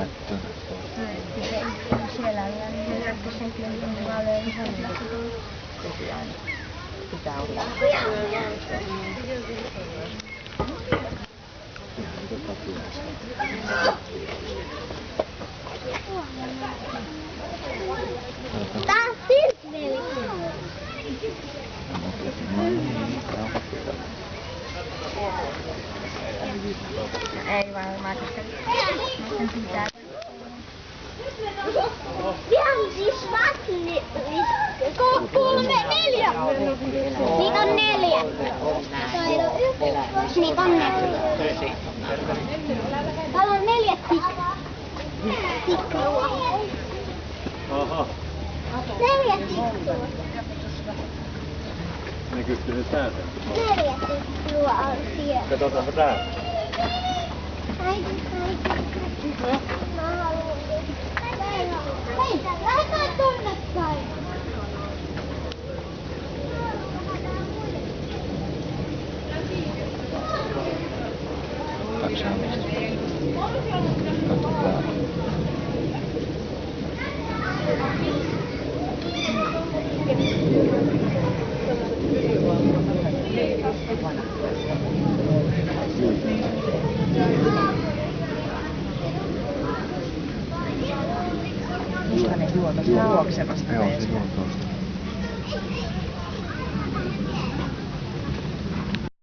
Katso. Siellä on jäänyt senkin paljon ihan tosiaan pitää olla. Tää on sirkkeli. Ei varmaan, koska sen pitää. Ihan siis vatni. 3, 4. Niitä on 4. Niitä on 4. Täällä on 4 tikkaa. Aha. 4 tikkaa. Näkyykö se täältä? 4 tikkaa on siellä. Katsotaanpa täältä. Äiti. Mä haluun. Hei, lähdetään tonne päin. Kaksi hamista. Katso päälle. Musta ne juo tosta juoksevasta. Joo, se juo tuosta.